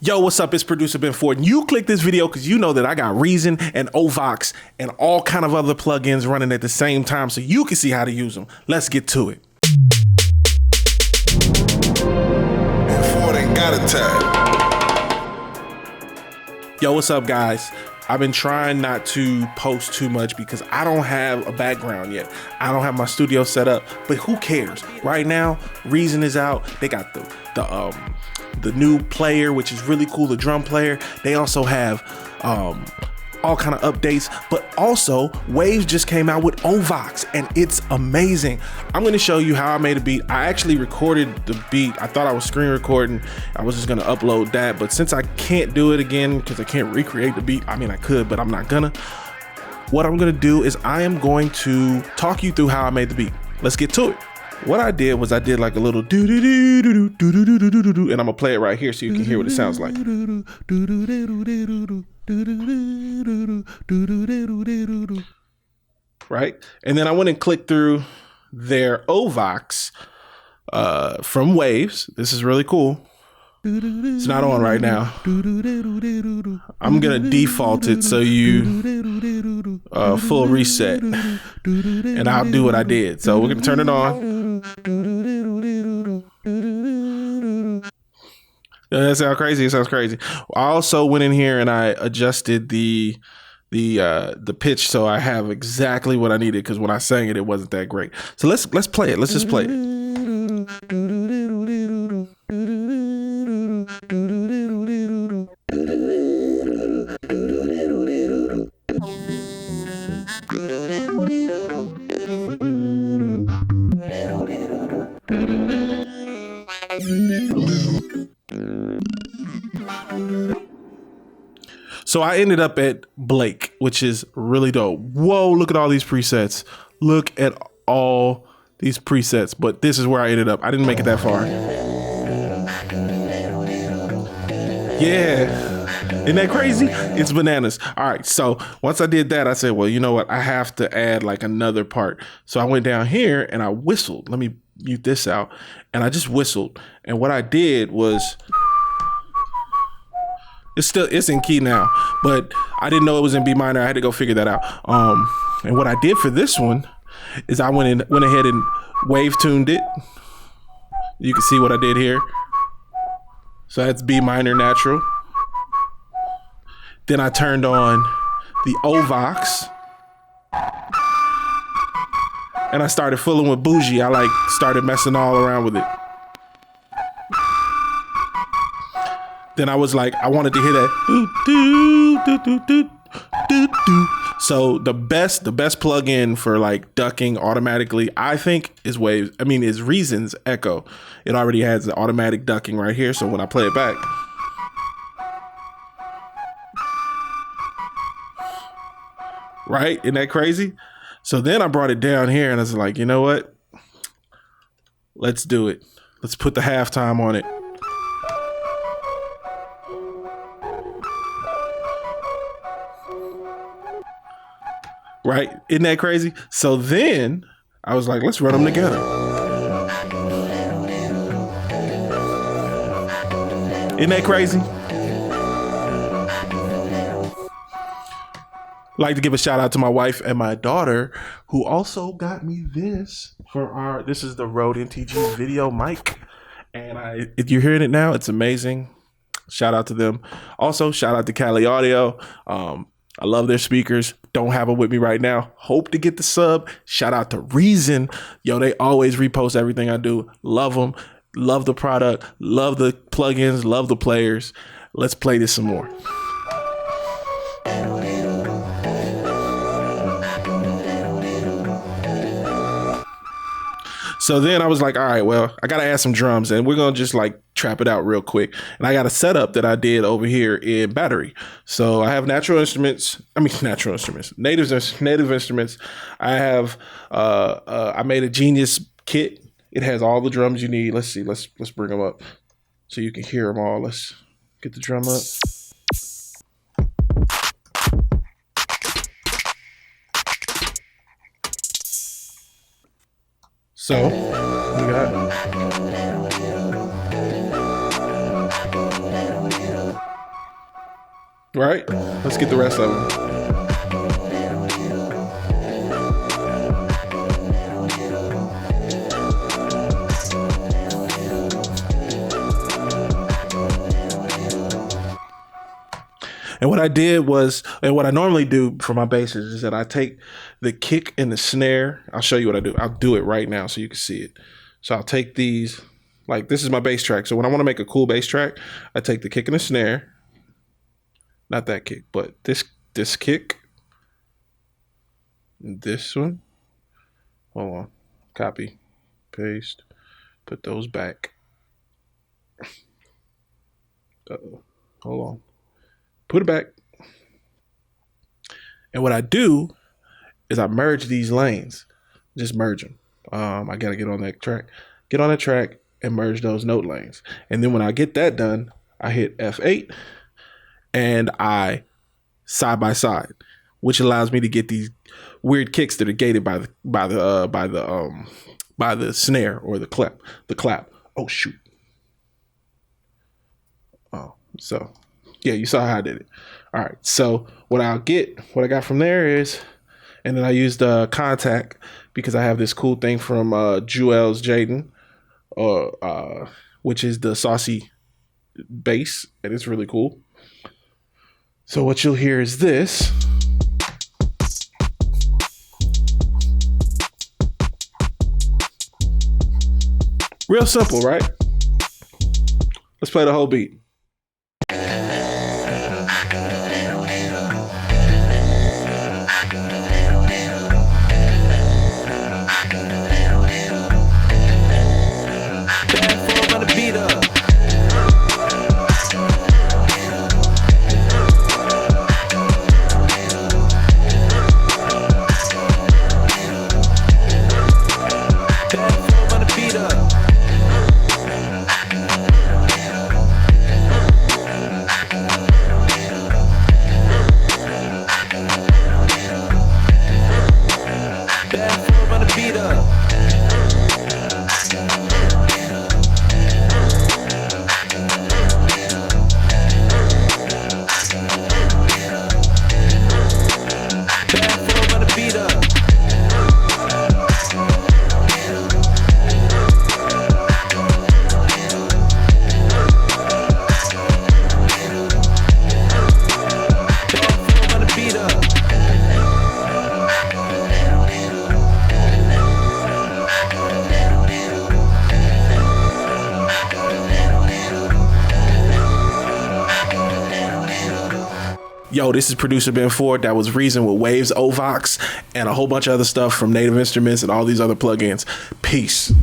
Yo, what's up? It's Producer BenFord. You click this video because you know that I got Reason and OVox and all kind of other plugins running at the same time so you can see how to use them. Let's get to it. BenFord ain't got a tag. Yo, what's up, guys? I've been trying not to post too much because I don't have a background yet. I don't have my studio set up, but who cares? Right now, Reason is out. They got the new player, which is really cool, the drum player. They also have all kind of updates, but also Waves just came out with OVox and it's amazing. I'm going to show you how I made a beat. I actually recorded the beat. I thought I was screen recording. I was just going to upload that, but since I can't do it again because I can't recreate the beat, I mean I could, but I'm not gonna. What I'm going to do is I am going to talk you through how I made the beat. Let's get to it. What I did was I did like a little do do do do do do do do do do, and I'm gonna play it right here so you can hear what it sounds like. Right, and then I went and clicked through their OVox from Waves. This is really cool. It's not on right now. I'm gonna default it so you full reset, and I'll do what I did. So we're gonna turn it on. Doesn't that sound crazy? It sounds crazy. I also went in here and I adjusted the pitch so I have exactly what I needed, because when I sang it, it wasn't that great. So let's play it. Let's just play it. So I ended up at Blake, which is really dope. Whoa, look at all these presets. Look at all these presets. But this is where I ended up. I didn't make it that far. Yeah. Isn't that crazy? It's bananas. All right. So once I did that, I said, well, you know what? I have to add like another part. So I went down here and I whistled. Let me mute this out. And I just whistled. And what I did was, it's in key now, but I didn't know it was in B minor. I had to go figure that out. And what I did for this one is I went ahead and wave tuned it. You can see what I did here. So that's B minor natural. Then I turned on the OVox and I started fooling with bougie. I started messing all around with it. Then I was like, I wanted to hear that. So the best plugin for like ducking automatically, I think, is Waves. I mean, is Reason's Echo. It already has the automatic ducking right here. So when I play it back, right? Isn't that crazy? So then I brought it down here and I was like, you know what? Let's do it. Let's put the halftime on it. Right? Isn't that crazy? So then I was like, let's run them together. Isn't that crazy? Like to give a shout out to my wife and my daughter, who also got me this for this is the Rode NTG video mic. And if you're hearing it now, it's amazing. Shout out to them. Also, shout out to Cali Audio. I love their speakers. Don't have them with me right now. Hope to get the sub. Shout out to Reason. Yo, they always repost everything I do. Love them. Love the product. Love the plugins. Love the players. Let's play this some more. So then I was like, all right, well, I got to add some drums and we're going to just like trap it out real quick. And I got a setup that I did over here in Battery. So I have native instruments. Native instruments. I have, I made a Genius kit. It has all the drums you need. Let's see. Let's bring them up so you can hear them all. Let's get the drum up. So we got right? Let's get the rest of them. And what I did was, and what I normally do for my basses is that I take the kick and the snare. I'll show you what I do. I'll do it right now so you can see it. So I'll take these, like this is my bass track. So when I want to make a cool bass track, I take the kick and the snare. Not that kick, but this kick. This one. Hold on. Copy. Paste. Put those back. Uh-oh. Hold on. Put it back. And what I do is I merge these lanes. Just merge them. I got to get on that track. Get on that track and merge those note lanes. And then when I get that done, I hit F8 and I side by side, which allows me to get these weird kicks that are gated by the snare or the clap. Oh shoot. Oh, so yeah, you saw how I did it. All right. So what I got from there is, and then I used Contact because I have this cool thing from Jewel's Jaden, which is the saucy bass, and it's really cool. So what you'll hear is this. Real simple, right? Let's play the whole beat. Yo, this is ProducerBenFord. That was Reason with Waves OVox and a whole bunch of other stuff from Native Instruments and all these other plugins. Peace.